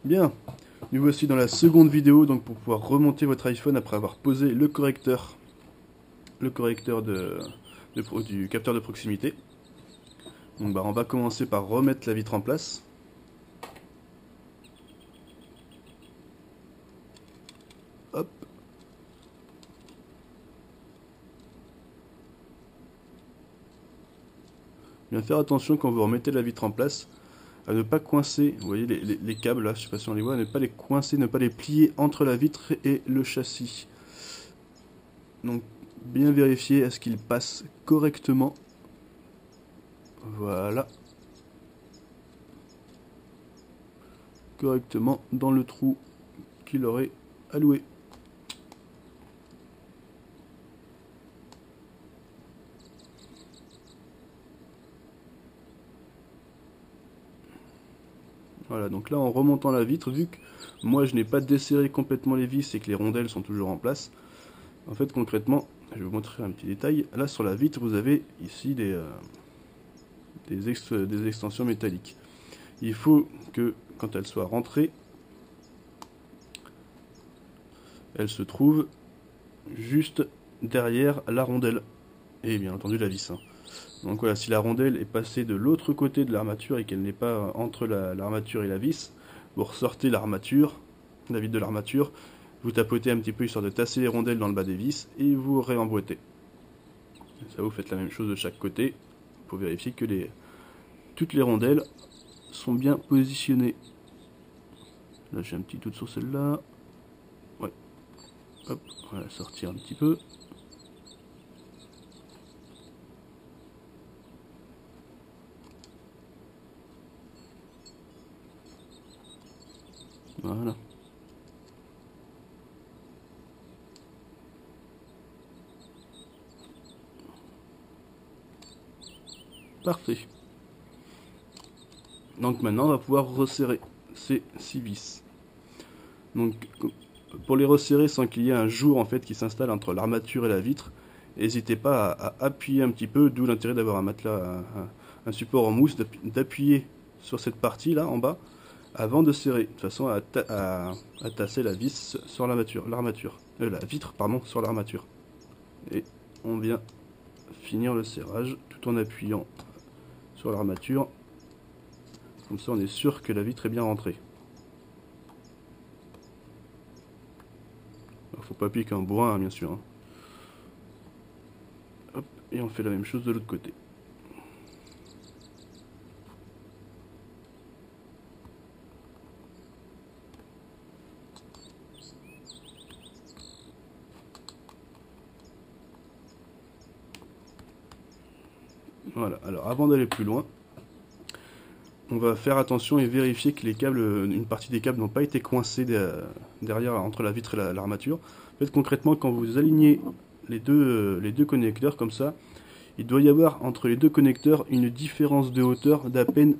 Bien, nous voici dans la seconde vidéo donc pour pouvoir remonter votre iPhone après avoir posé le correcteur du capteur de proximité. Donc on va commencer par remettre la vitre en place. Hop. Bien faire attention quand vous remettez la vitre en place à ne pas coincer, vous voyez les câbles là, je sais pas si on les voit, à ne pas les coincer, ne pas les plier entre la vitre et le châssis. Donc bien vérifier à ce qu'ils passent correctement. Voilà. Correctement dans le trou qu'il aurait alloué. Voilà, donc là en remontant la vitre, vu que moi je n'ai pas desserré complètement les vis et que les rondelles sont toujours en place, en fait concrètement, je vais vous montrer un petit détail, là sur la vitre vous avez ici des extensions métalliques. Il faut que quand elles soient rentrées, elles se trouvent juste derrière la rondelle, et bien entendu la vis. Donc voilà, si la rondelle est passée de l'autre côté de l'armature et qu'elle n'est pas entre l'armature et la vis, vous ressortez l'armature, la vitre de l'armature, vous tapotez un petit peu histoire de tasser les rondelles dans le bas des vis et vous réemboîtez. Ça, vous faites la même chose de chaque côté pour vérifier que toutes les rondelles sont bien positionnées. Là j'ai un petit doute sur celle-là. Ouais. Hop, on va la sortir un petit peu. Voilà. Parfait. Donc maintenant on va pouvoir resserrer ces 6 vis. Donc pour les resserrer sans qu'il y ait un jour en fait qui s'installe entre l'armature et la vitre, n'hésitez pas à appuyer un petit peu, d'où l'intérêt d'avoir un matelas, un support en mousse, d'appuyer sur cette partie là en bas avant de serrer, de toute façon à tasser la vis sur la vitre pardon, sur l'armature. Et on vient finir le serrage tout en appuyant sur l'armature. Comme ça on est sûr que la vitre est bien rentrée. Alors, faut pas appuyer qu'un bourrin hein, bien sûr. Hein. Hop, et on fait la même chose de l'autre côté. Voilà, alors avant d'aller plus loin, on va faire attention et vérifier que les câbles, une partie des câbles n'ont pas été coincés derrière entre la vitre et l'armature. En fait, concrètement, quand vous alignez les deux connecteurs comme ça, il doit y avoir entre les deux connecteurs une différence de hauteur d'à peine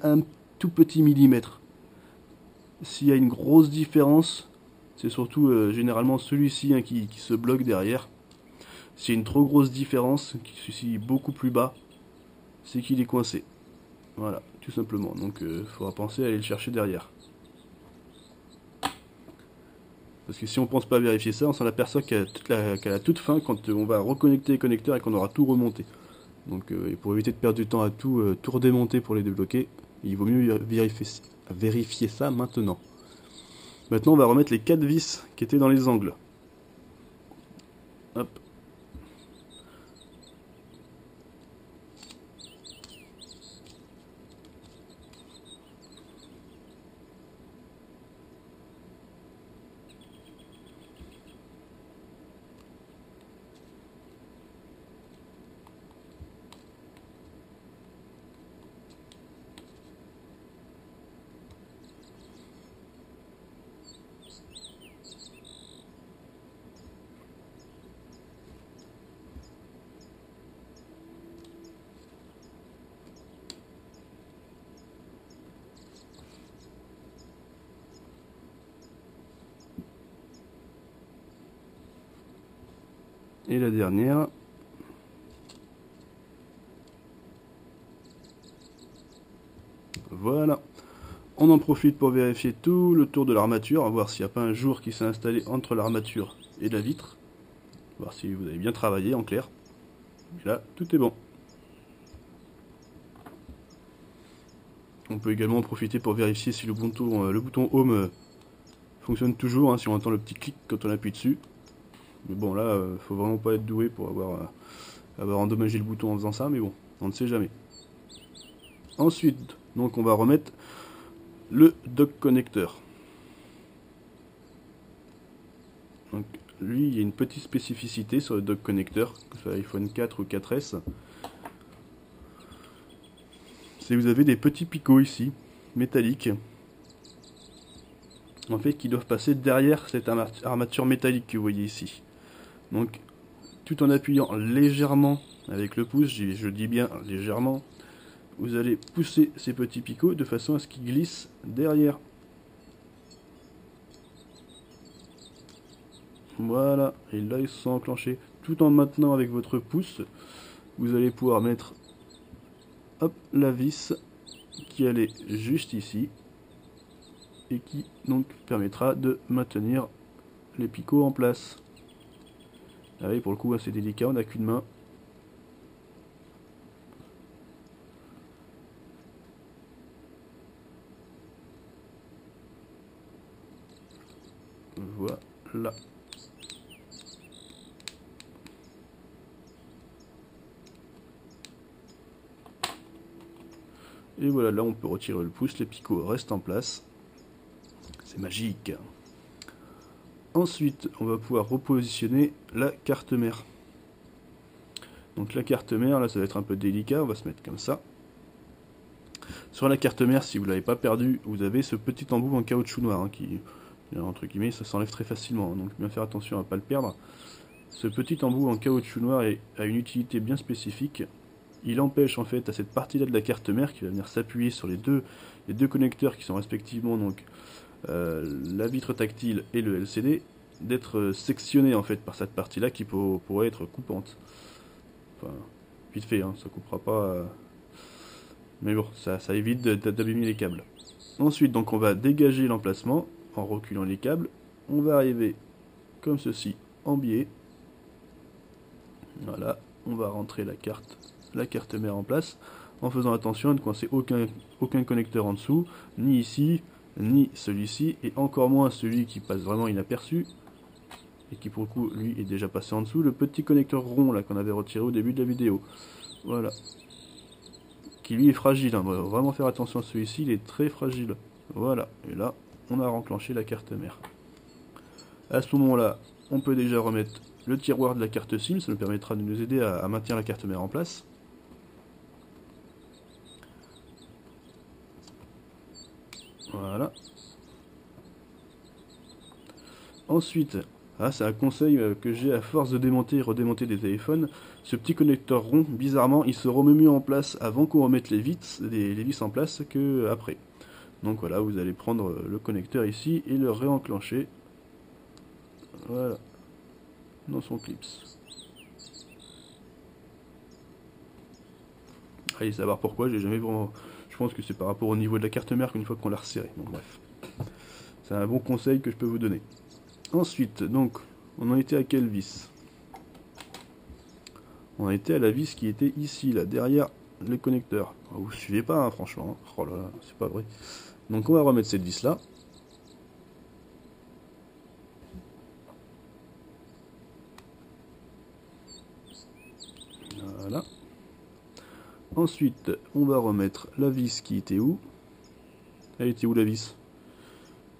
un tout petit millimètre. S'il y a une grosse différence, c'est surtout généralement celui-ci hein, qui se bloque derrière. S'il y a une trop grosse différence, qui se situe beaucoup plus bas, c'est qu'il est coincé. Voilà, tout simplement. Donc il faudra penser à aller le chercher derrière. Parce que si on pense pas à vérifier ça, on s'en aperçoit qu'à la toute fin, quand on va reconnecter les connecteurs et qu'on aura tout remonté. Donc et pour éviter de perdre du temps à tout redémonter pour les débloquer, il vaut mieux vérifier ça maintenant. Maintenant on va remettre les 4 vis qui étaient dans les angles. Hop. Et la dernière. Voilà. On en profite pour vérifier tout le tour de l'armature, voir s'il n'y a pas un jour qui s'est installé entre l'armature et la vitre. Voir si vous avez bien travaillé en clair. Et là, tout est bon. On peut également en profiter pour vérifier si le bouton Home fonctionne toujours, hein, si on entend le petit clic quand on appuie dessus. Mais bon, là, faut vraiment pas être doué pour avoir endommagé le bouton en faisant ça, mais bon, on ne sait jamais. Ensuite, donc on va remettre le dock connecteur. Donc, lui, il y a une petite spécificité sur le dock connecteur, que ce soit iPhone 4 ou 4S. C'est que vous avez des petits picots ici, métalliques, en fait, qui doivent passer derrière cette armature métallique que vous voyez ici. Donc, tout en appuyant légèrement avec le pouce, je dis bien légèrement, vous allez pousser ces petits picots de façon à ce qu'ils glissent derrière. Voilà, et là ils se sont enclenchés. Tout en maintenant avec votre pouce, vous allez pouvoir mettre hop, la vis qui allait juste ici et qui donc permettra de maintenir les picots en place. Ah oui, pour le coup c'est délicat, on n'a qu'une main. Voilà. Et voilà, là on peut retirer le pouce, les picots restent en place. C'est magique. Ensuite, on va pouvoir repositionner la carte mère. Donc la carte mère, là ça va être un peu délicat, on va se mettre comme ça. Sur la carte mère, si vous ne l'avez pas perdu, vous avez ce petit embout en caoutchouc noir, hein, qui, entre guillemets, ça s'enlève très facilement, hein, donc bien faire attention à ne pas le perdre. Ce petit embout en caoutchouc noir a une utilité bien spécifique. Il empêche en fait à cette partie-là de la carte mère qui va venir s'appuyer sur les deux connecteurs qui sont respectivement donc la vitre tactile et le LCD, d'être sectionné en fait par cette partie-là qui pourrait être coupante. Enfin, vite fait, hein, ça coupera pas. Mais bon, ça évite d'abîmer les câbles. Ensuite, donc on va dégager l'emplacement en reculant les câbles. On va arriver comme ceci en biais. Voilà, on va rentrer la carte mère en place en faisant attention à ne coincer aucun connecteur en dessous, ni ici, ni celui-ci, et encore moins celui qui passe vraiment inaperçu et qui pour le coup lui est déjà passé en dessous, le petit connecteur rond là qu'on avait retiré au début de la vidéo. Voilà, qui lui est fragile, hein. On va vraiment faire attention à celui-ci, il est très fragile. Voilà, et là on a renclenché la carte mère. À ce moment là on peut déjà remettre le tiroir de la carte SIM, ça nous permettra de nous aider à maintenir la carte mère en place. Voilà. Ensuite, c'est un conseil que j'ai à force de démonter et redémonter des téléphones. Ce petit connecteur rond, bizarrement, il se remet mieux en place avant qu'on remette les vis en place que après. Donc voilà, vous allez prendre le connecteur ici et le réenclencher. Voilà. Dans son clips. Allez savoir pourquoi, j'ai jamais vraiment. Je pense que c'est par rapport au niveau de la carte mère qu'une fois qu'on l'a resserré. Donc bref. C'est un bon conseil que je peux vous donner. Ensuite, donc, on en était à quelle vis? On en était à la vis qui était ici, là, derrière le connecteur. Vous suivez pas, hein, franchement. Oh là là, c'est pas vrai. Donc on va remettre cette vis là. Voilà. Ensuite, on va remettre la vis qui était où? Elle était où la vis?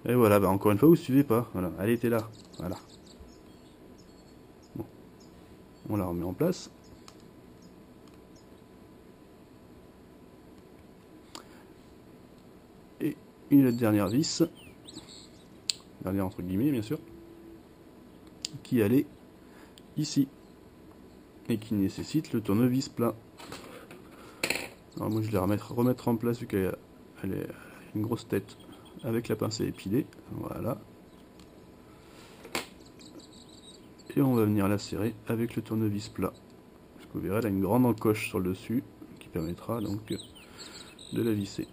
Et voilà, bah encore une fois, vous suivez pas. Voilà, elle était là. Voilà. Bon. On la remet en place. Et une dernière vis. Dernière entre guillemets, bien sûr. Qui allait ici. Et qui nécessite le tournevis plein. Alors moi je vais remettre en place vu qu'elle est une grosse tête avec la pince à épiler. Voilà. Et on va venir la serrer avec le tournevis plat. Parce que vous verrez, elle a une grande encoche sur le dessus qui permettra donc de la visser.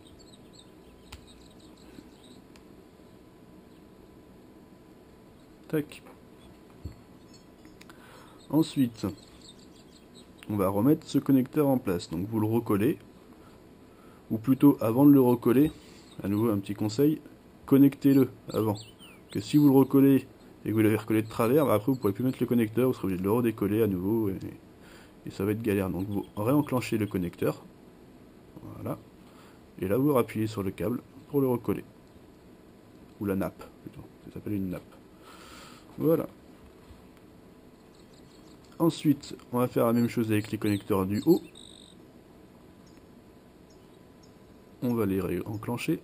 Tac. Ensuite, on va remettre ce connecteur en place. Donc vous le recollez, ou plutôt avant de le recoller, à nouveau un petit conseil, connectez-le avant. Que si vous le recollez et que vous l'avez recollé de travers, bah après vous ne pourrez plus mettre le connecteur, vous serez obligé de le redécoller à nouveau et ça va être galère. Donc vous réenclenchez le connecteur, voilà, et là vous rappuyez sur le câble pour le recoller. Ou la nappe plutôt, ça s'appelle une nappe. Voilà. Ensuite, on va faire la même chose avec les connecteurs du haut. On va les réenclencher.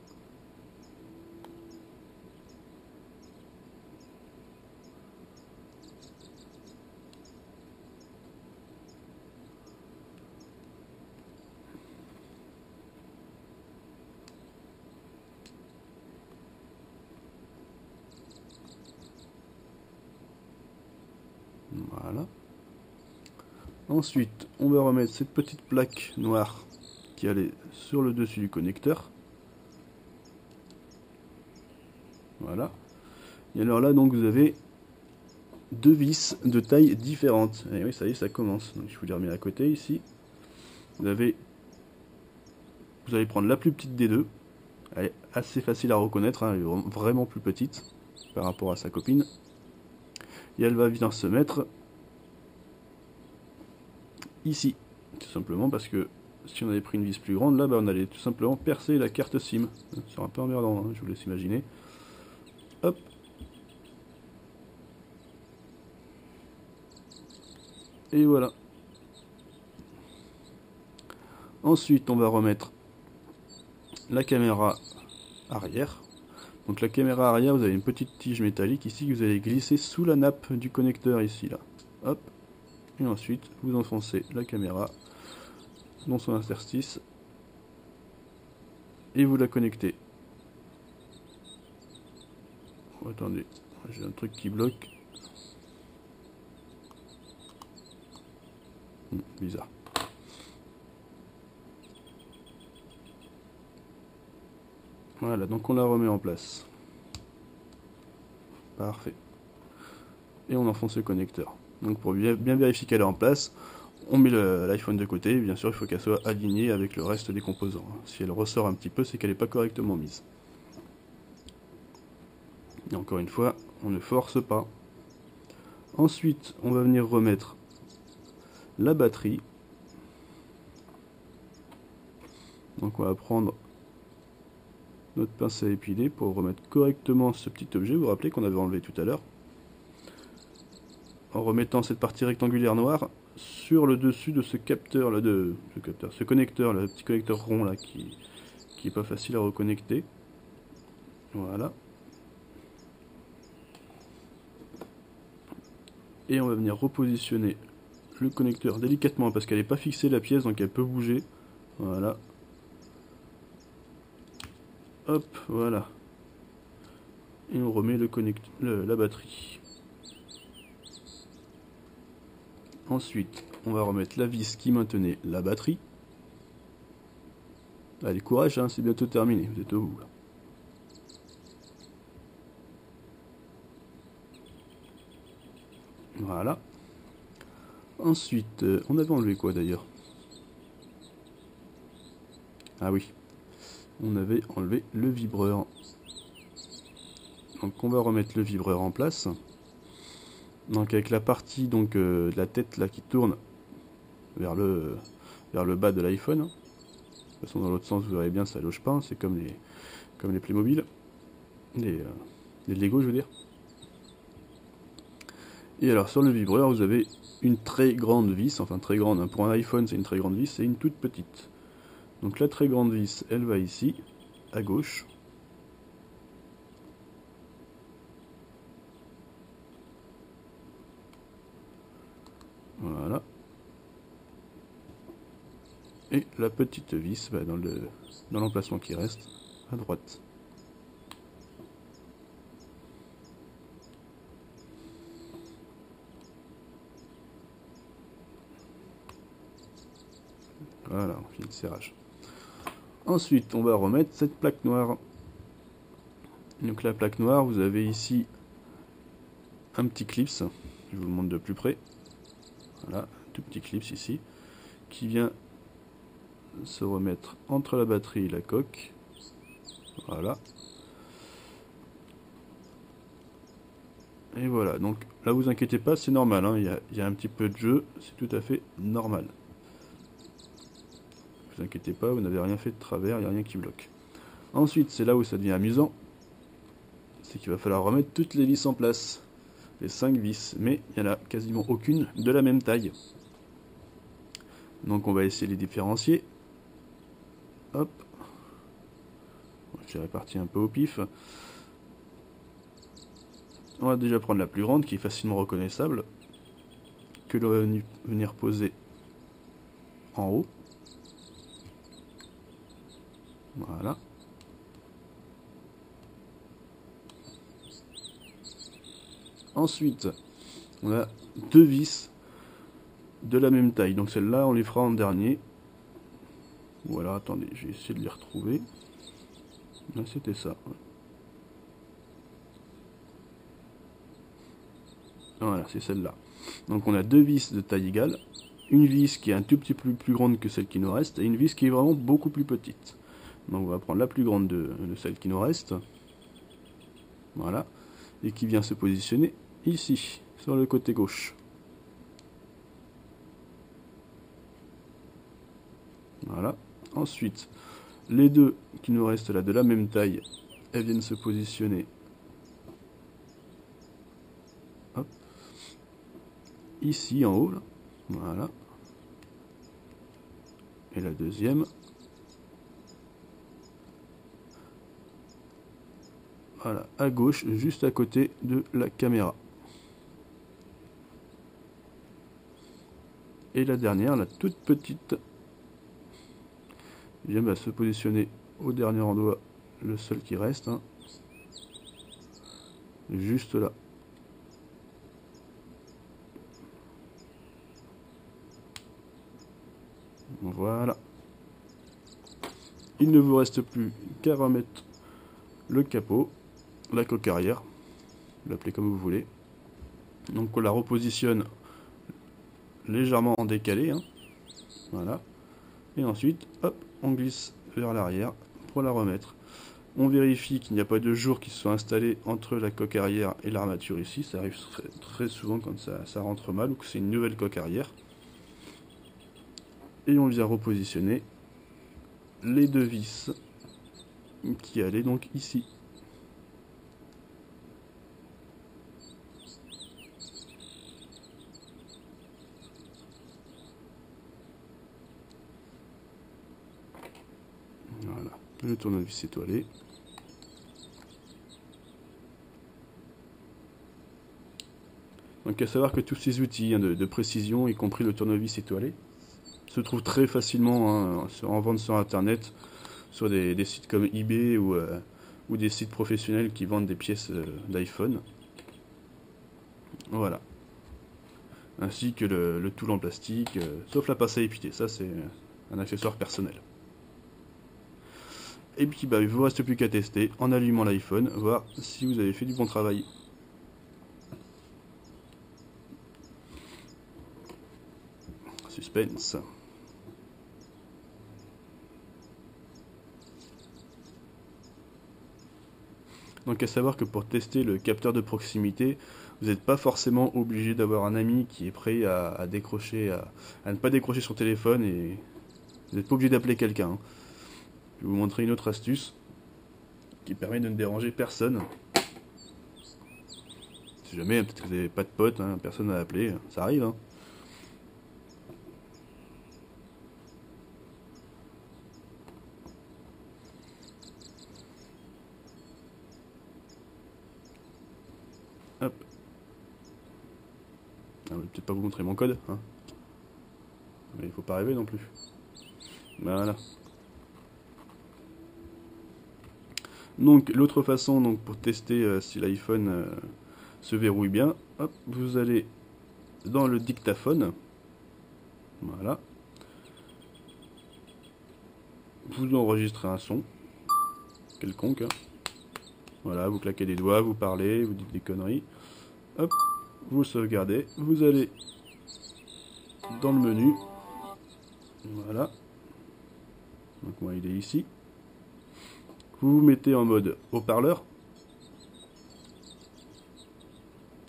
Voilà. Ensuite, on va remettre cette petite plaque noire qui allait sur le dessus du connecteur. Voilà. Et alors là, donc, vous avez deux vis de taille différentes. Et oui, ça y est, ça commence. Donc, je vous les remets à côté ici. Vous allez prendre la plus petite des deux. Elle est assez facile à reconnaître, hein, elle est vraiment plus petite par rapport à sa copine. Et elle va venir se mettre ici, tout simplement parce que si on avait pris une vis plus grande, là bah, on allait tout simplement percer la carte SIM. C'est un peu emmerdant, hein, je vous laisse imaginer. Hop. Et voilà. Ensuite, on va remettre la caméra arrière. Donc la caméra arrière, vous avez une petite tige métallique ici que vous allez glisser sous la nappe du connecteur ici, là. Hop. Et ensuite, vous enfoncez la caméra dans son interstice et vous la connectez. Oh, attendez, j'ai un truc qui bloque. Bizarre. Voilà, donc on la remet en place. Parfait. Et on enfonce le connecteur. Donc pour bien vérifier qu'elle est en place, on met l'iPhone de côté. Bien sûr, il faut qu'elle soit alignée avec le reste des composants. Si elle ressort un petit peu, c'est qu'elle n'est pas correctement mise. Et encore une fois, on ne force pas. Ensuite, on va venir remettre la batterie. Donc on va prendre notre pince à épiler pour remettre correctement ce petit objet. Vous vous rappelez qu'on avait enlevé tout à l'heure. En remettant cette partie rectangulaire noire sur le dessus de ce capteur là, ce connecteur, le petit connecteur rond là qui est pas facile à reconnecter. Voilà. Et on va venir repositionner le connecteur délicatement parce qu'elle n'est pas fixée la pièce, donc elle peut bouger. Voilà. Hop, voilà. Et on remet la batterie. Ensuite, on va remettre la vis qui maintenait la batterie. Allez, courage, hein, c'est bientôt terminé, vous êtes au bout là. Voilà. Ensuite, on avait enlevé quoi d'ailleurs? Ah oui, on avait enlevé le vibreur. Donc on va remettre le vibreur en place. Donc avec la partie donc de la tête là qui tourne vers le bas de l'iPhone. De toute façon dans l'autre sens vous verrez bien ça loge pas, c'est comme les Playmobil, les Lego je veux dire. Et alors sur le vibreur vous avez une très grande vis, enfin très grande, hein, pour un iPhone c'est une très grande vis, et une toute petite. Donc la très grande vis elle va ici, à gauche. Voilà. Et la petite vis va dans l'emplacement qui reste, à droite. Voilà, on finit le serrage. Ensuite, on va remettre cette plaque noire. Donc la plaque noire, vous avez ici un petit clips, je vous le montre de plus près. Voilà, un tout petit clips ici, qui vient se remettre entre la batterie et la coque. Voilà. Et voilà, donc là vous inquiétez pas, c'est normal, hein, il y a un petit peu de jeu, c'est tout à fait normal. Ne vous inquiétez pas, vous n'avez rien fait de travers, il n'y a rien qui bloque. Ensuite, c'est là où ça devient amusant, c'est qu'il va falloir remettre toutes les vis en place. Les 5 vis, mais il n'y en a quasiment aucune de la même taille. Donc on va essayer de les différencier. Hop. J'ai réparti un peu au pif. On va déjà prendre la plus grande qui est facilement reconnaissable, que l'on va venir poser en haut. Voilà. Ensuite, on a 2 vis de la même taille. Donc celle-là, on les fera en dernier. Voilà, attendez, je vais essayer de les retrouver. C'était ça. Voilà, c'est celle-là. Donc on a 2 vis de taille égale. Une vis qui est un tout petit peu plus grande que celle qui nous reste, et une vis qui est vraiment beaucoup plus petite. Donc on va prendre la plus grande de celle qui nous reste. Voilà. Et qui vient se positionner ici, sur le côté gauche. Voilà. Ensuite, les deux qui nous restent là de la même taille, elles viennent se positionner hop, ici en haut. Là. Voilà. Et la deuxième. Voilà, à gauche, juste à côté de la caméra. Et la dernière, la toute petite, va se positionner au dernier endroit, le seul qui reste, hein, juste là. Voilà. Il ne vous reste plus qu'à remettre le capot, la coque arrière, l'appelez comme vous voulez. Donc on la repositionne légèrement en décalé, hein. Voilà. Et ensuite, hop, on glisse vers l'arrière pour la remettre. On vérifie qu'il n'y a pas de jour qui se soit installé entre la coque arrière et l'armature ici. Ça arrive très souvent quand ça rentre mal ou que c'est une nouvelle coque arrière. Et on vient repositionner les 2 vis qui allaient donc ici. Voilà, le tournevis étoilé. Donc à savoir que tous ces outils de précision, y compris le tournevis étoilé, se trouvent très facilement en vente sur internet, sur des sites comme eBay ou des sites professionnels qui vendent des pièces d'iPhone. Voilà. Ainsi que le tool en plastique, sauf la pince à épiler, ça c'est un accessoire personnel. Et puis bah, il ne vous reste plus qu'à tester en allumant l'iPhone, voir si vous avez fait du bon travail. Suspense. Donc à savoir que pour tester le capteur de proximité, vous n'êtes pas forcément obligé d'avoir un ami qui est prêt à décrocher, à ne pas décrocher son téléphone, et vous n'êtes pas obligé d'appeler quelqu'un. Hein. Je vais vous montrer une autre astuce qui permet de ne déranger personne. Si jamais, peut-être que vous n'avez pas de pote, hein, personne à appeler, ça arrive. Hein. Hop. Ah, je vais peut-être pas vous montrer mon code, hein. Mais il faut pas rêver non plus. Voilà. Donc l'autre façon, donc pour tester si l'iPhone se verrouille bien, hop, vous allez dans le dictaphone. Voilà. vous enregistrez un son quelconque. Hein. Voilà, vous claquez des doigts, vous parlez, vous dites des conneries. Hop, vous sauvegardez, vous allez dans le menu. Voilà. Donc moi il est ici. Vous vous mettez en mode haut-parleur.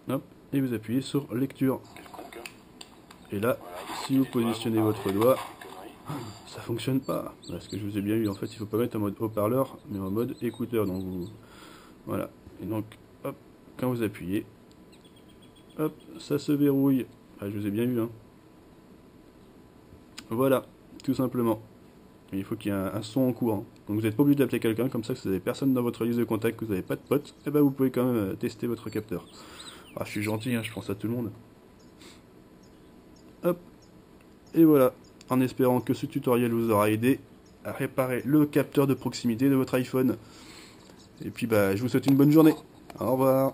Hop, et vous appuyez sur lecture. Et là, si vous positionnez votre doigt, ça fonctionne pas. Parce que je vous ai bien eu, en fait, il faut pas mettre en mode haut-parleur, mais en mode écouteur. Donc vous, voilà. Et donc, hop, quand vous appuyez, hop, ça se verrouille. Ah, je vous ai bien eu, hein. Voilà, tout simplement. Et il faut qu'il y ait un son en courant. Donc vous n'êtes pas obligé d'appeler quelqu'un, comme ça, si vous n'avez personne dans votre liste de contacts, que vous n'avez pas de potes, et ben vous pouvez quand même tester votre capteur. Ah, je suis gentil, hein, je pense à tout le monde. Hop, et voilà, en espérant que ce tutoriel vous aura aidé à réparer le capteur de proximité de votre iPhone. Et puis bah, je vous souhaite une bonne journée. Au revoir.